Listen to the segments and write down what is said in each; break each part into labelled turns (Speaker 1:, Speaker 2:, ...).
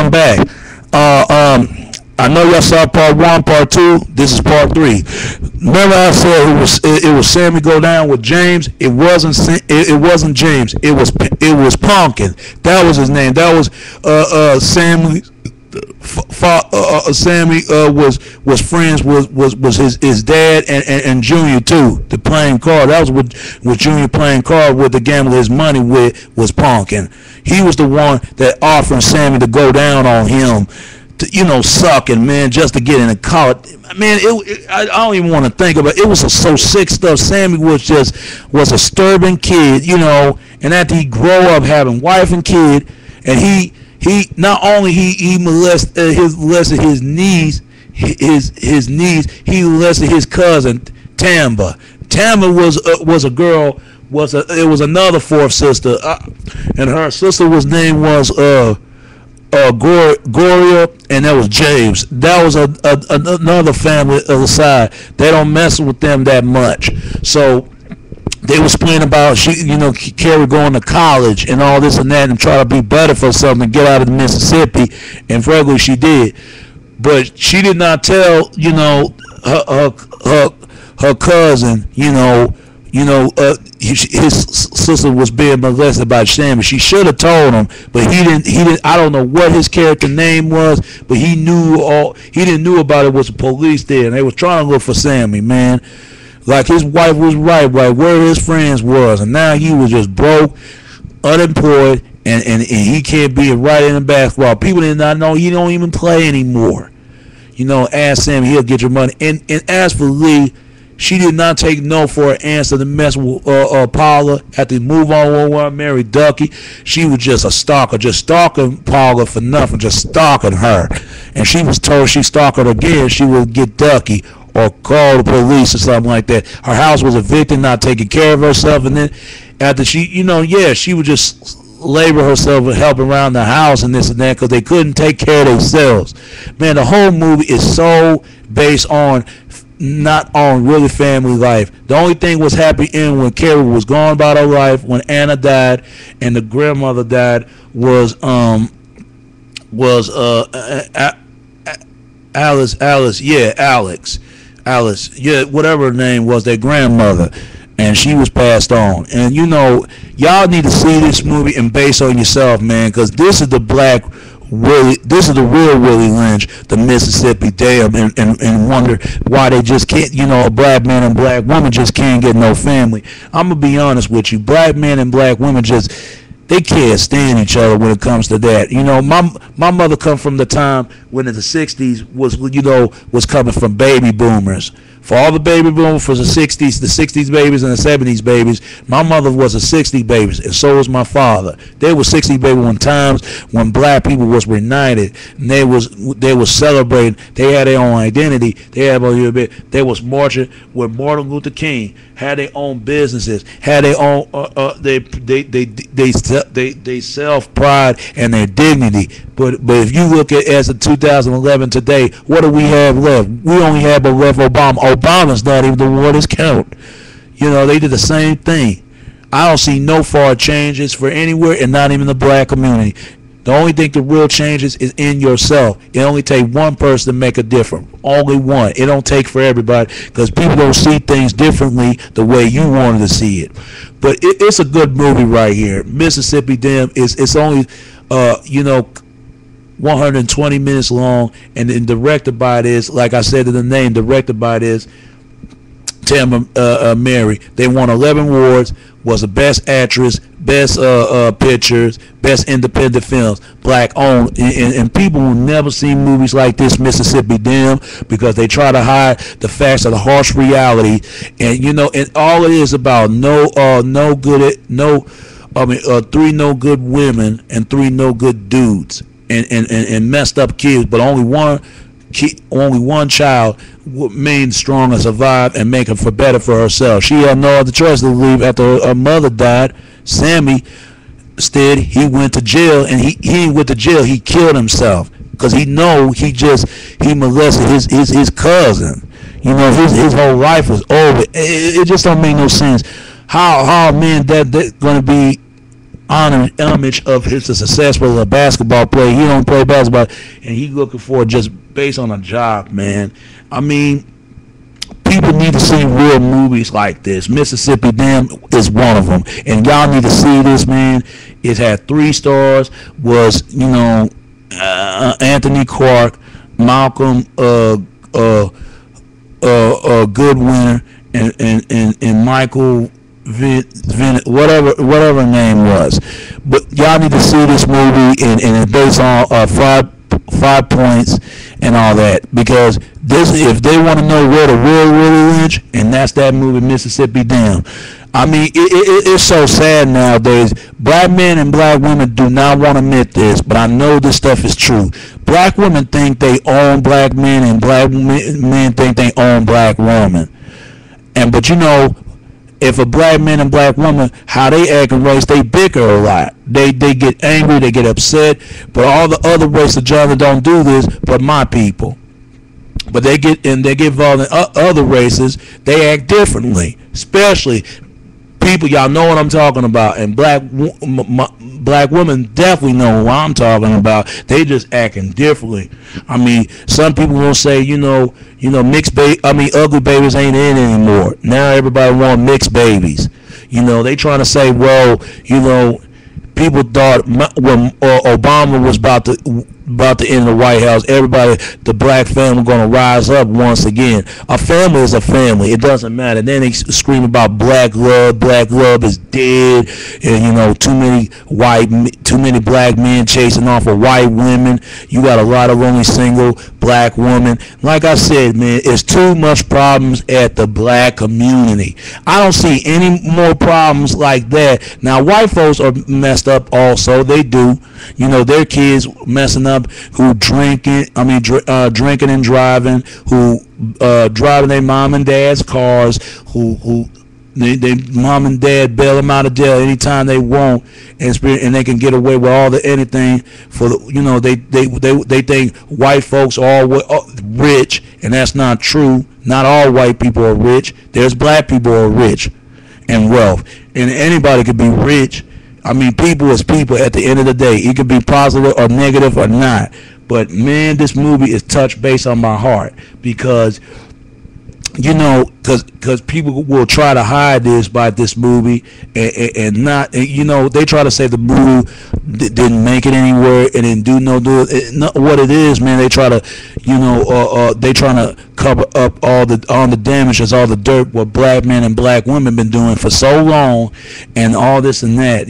Speaker 1: I'm back. I know y'all saw part one, part two. This is part three. Remember I said it was Sammy go down with James. It wasn't James. It was Pumpkin. That was his name. That was Sammy. Sammy was friends was his dad and Junior too. The playing card. That was what Junior playing card with to gamble his money with was Pumpkin. He was the one that offered Sammy to go down on him. To, sucking, man, just to get in a college. Man, I don't even want to think about it. It was so sick stuff. Sammy was a stubborn kid, and after he grow up having wife and kid, and he not only he molested his niece, his niece, he molested his cousin Tamba. Tamba was a girl, it was another fourth sister, and her sister name was Gloria, and that was James. That was another family of the side. They don't mess with them that much. So they was playing about Carrie going to college and all this and that and try to be better for something, get out of Mississippi, and frankly she did. But she did not tell her cousin his sister was being molested by Sammy. She should have told him, but he didn't. I don't know what his character name was, but he didn't know about it. Was the police there, and they was trying to look for Sammy, man. Like his wife was right where his friends was, and now he was just broke, unemployed, and he can't be right in the basketball. People did not know he don't even play anymore. Ask Sammy, he'll get your money. And as for Lee, she did not take no for an answer to mess with Paula. After he moved on with Mary Ducky, she was just a stalker, just stalking Paula for nothing, just stalking her. And she was told she stalked her again, she would get Ducky or call the police or something like that. Her house was evicted, not taking care of herself, and then after she would just labor herself and help around the house and this and that because they couldn't take care of themselves. Man, the whole movie is so based on not on really family life. The only thing was happy in when Carrie was gone about her life, when Anna died and the grandmother died was Alice, whatever her name was, their grandmother, and she was passed on. And y'all need to see this movie and base on yourself, man, because this is the black Willie, this is the real Willie Lynch, the Mississippi Dam, and wonder why they just can't, a black man and black woman just can't get no family. I'm gonna be honest with you, black men and black women they can't stand each other when it comes to that. My mother come from the time when in the 60s was coming from baby boomers. For all the baby boomers for the 60s babies and the 70s babies, my mother was a 60 babies, and so was my father. They were 60 baby when times when black people was united, and they was celebrating. They had their own identity. They was marching with Martin Luther King. Had their own businesses. Had their own they self pride and their dignity. But if you look at as of 2011 today, what do we have left? We only have left Obama. Obama's not even the one that's count. They did the same thing. I don't see no far changes for anywhere, and not even the black community. The only thing the real changes is in yourself. It only takes one person to make a difference. Only one. It don't take for everybody, because people don't see things differently the way you wanted to see it. But it's a good movie right here. Mississippi Dam it's only 120 minutes long, and then directed by this, like I said in the name, directed by this Tamba Mary. They won 11 awards, was the best actress, best pictures, best independent films, black owned, and people will never see movies like this, Mississippi Dam, because they try to hide the facts of the harsh reality. And and all it is about three no good women and three no good dudes. And messed up kids, but only one child remained strong and survived and make her for better for herself. She had no other choice to leave after her mother died. Sammy, instead, he went to jail, and he went to jail. He killed himself because he molested his cousin. His whole life was over. It just don't make no sense. How man that gonna be honor image of his success as a basketball player. He don't play basketball, and he looking for it just based on a job, man. I mean, people need to see real movies like this. Mississippi Damn is one of them, and y'all need to see this, man. It had 3 stars. Was Anthony Clark, Malcolm Goodwinner, and Michael whatever her name was. But y'all need to see this movie, and it's based on 5 points and all that, because this, if they want to know where the real Willie Lynch, and that's that movie Mississippi Damn. I mean, it's so sad nowadays. Black men and black women do not want to admit this, but I know this stuff is true. Black women think they own black men, and black men think they own black women. But if a black man and black woman, how they act in race, they bicker a lot. They get angry, they get upset. But all the other races, John, don't do this, but my people. But they get involved in other races. They act differently, especially people. Y'all know what I'm talking about, and black women definitely know what I'm talking about. They just acting differently. I mean, some people will say, ugly babies ain't in anymore. Now everybody want mixed babies. They trying to say, well, people thought when Obama was about to enter the White House, everybody, the black family, going to rise up once again. A family is a family. It doesn't matter. Then they scream about black love. Black love is dead, and too many black men chasing off of white women. You got a lot of only single black women. Like I said, man, it's too much problems at the black community. I don't see any more problems like that. Now, white folks are messed up also. They do. Their kids messing up, who drinking and driving, who driving their mom and dad's cars, who they mom and dad bail them out of jail anytime they want, and they can get away with anything for they think white folks are all rich, and that's not true. Not all white people are rich. There's black people who are rich and wealth, and anybody could be rich. I mean, people is people at the end of the day. It could be positive or negative or not. But, man, this movie is touched base on my heart because, because people will try to hide this by this movie and not, they try to say the movie didn't make it anywhere and didn't do what it is, man. They try to, they trying to cover up all the damages, all the dirt what black men and black women been doing for so long, and all this and that.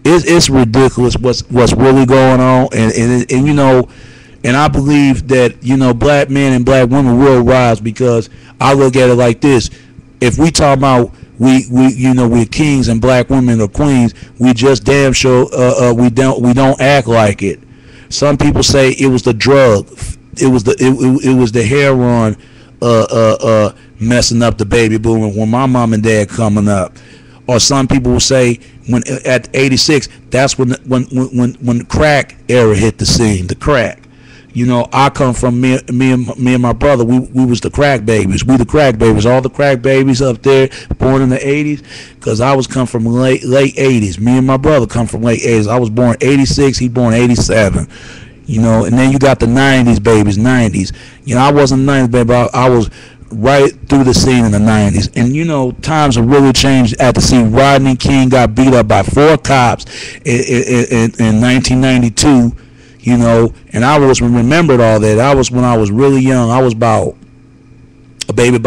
Speaker 1: It's ridiculous what's really going on, and I believe that black men and black women will rise, because I look at it like this: if we talk about we're kings and black women are queens, we just damn sure we don't act like it. Some people say it was the drug, it was the heroin messing up the baby boom when my mom and dad coming up. Or some people will say when at 86, that's when the crack era hit the scene, the crack. I come from me and my brother. We was the crack babies. We the crack babies. All the crack babies up there born in the 80s, because I was come from late 80s. Me and my brother come from late 80s. I was born 86. He born 87. And then you got the 90s babies, 90s. I wasn't 90s baby. I was right through the scene in the 90s. And times have really changed. After see Rodney King got beat up by 4 cops in 1992. And I was remembered all that. I was when I was really young. I was about 7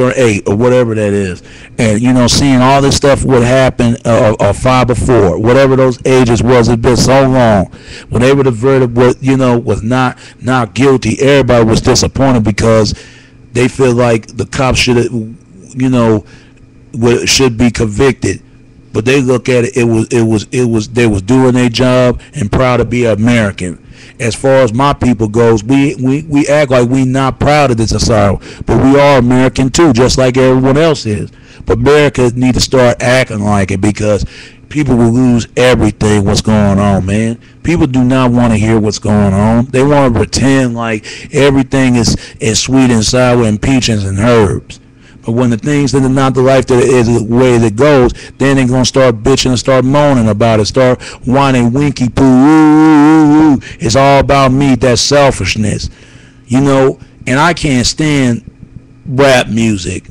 Speaker 1: or 8 or whatever that is, and seeing all this stuff would happen, or 5 or 4, whatever those ages was. It's been so long. Whenever the verdict was not guilty, everybody was disappointed because they feel like the cops should be convicted. But they look at it, they was doing their job and proud to be American. As far as my people goes, we act like we not proud of this society, but we are American too, just like everyone else is. But America need to start acting like it, because people will lose everything what's going on, man. People do not want to hear what's going on. They want to pretend like everything is sweet and sour and peaches and herbs. But when the things that are not the life that is the way that goes, then they're going to start bitching and start moaning about it, start whining, winky poo, ooh, ooh, ooh. It's all about me, that selfishness. You know, and I can't stand rap music.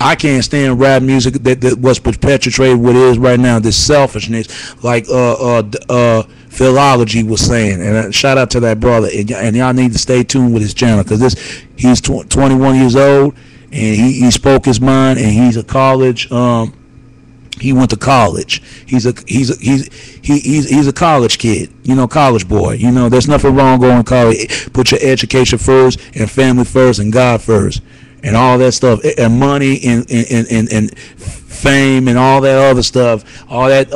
Speaker 1: I can't stand rap music that was perpetuated what it is right now, this selfishness, like Philology was saying. And shout out to that brother. And y'all need to stay tuned with his channel, because he's 21 years old, and he spoke his mind, and he's a college he went to college. He's a college kid, you know, college boy. You know, there's nothing wrong going to college. Put your education first, and family first, and God first, and all that stuff, and money and fame and all that other stuff. All that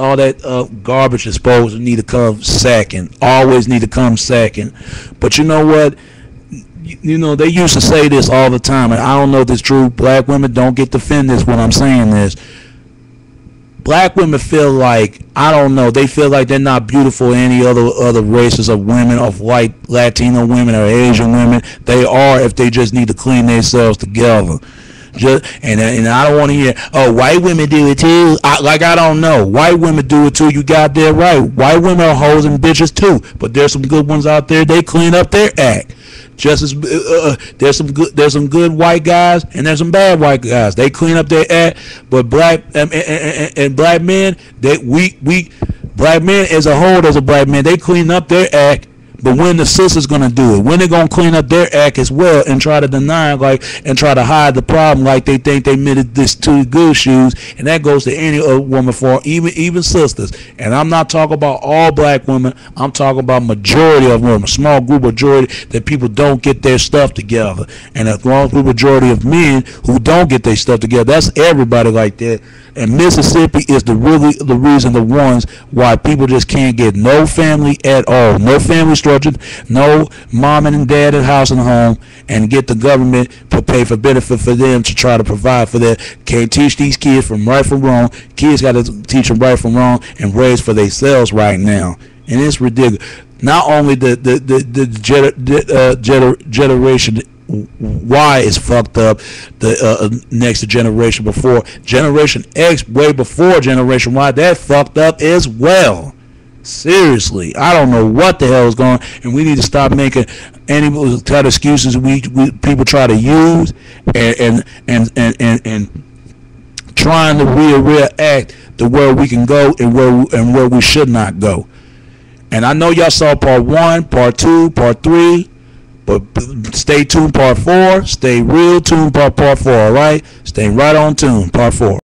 Speaker 1: garbage is supposed to need to come second. Always need to come second. But you know what? You know, they used to say this all the time, and I don't know if it's true. Black women, don't get offended when I'm saying this. Black women feel like, I don't know, they feel like they're not beautiful any other races of women, of white Latino women or Asian women. They are, if they just need to clean themselves together. And I don't want to hear, oh, white women do it too. I don't know. White women do it too. You got that right. White women are hoes and bitches too. But there's some good ones out there. They clean up their act. Just as there's some good white guys, and there's some bad white guys. They clean up their act. But black and black men, black men as a whole, as a black man, they clean up their act. But when the sister's gonna do it, when they're gonna clean up their act as well and try to deny, and try to hide the problem, like they think they meant this to good shoes, and that goes to any other woman, for even sisters. And I'm not talking about all black women. I'm talking about majority of women, small group majority, that people don't get their stuff together, and a small group majority of men who don't get their stuff together. That's everybody like that. And Mississippi is the reason, the ones why people just can't get no family at all, no family structure, no mom and dad at house and home, and get the government to pay for benefit for them to try to provide for that. Can't teach these kids from right from wrong. Kids got to teach them right from wrong and raise for themselves right now. And it's ridiculous. Not only the generation Y is fucked up, the next generation before, Generation X, way before Generation Y, that fucked up as well. Seriously, I don't know what the hell is going on, and we need to stop making any kind of excuses people try to use and trying to react to where we can go and where we should not go. And I know y'all saw part 1, part 2, part 3. But stay tuned, part 4. Stay real tuned, part 4, all right? Stay right on tune, part 4.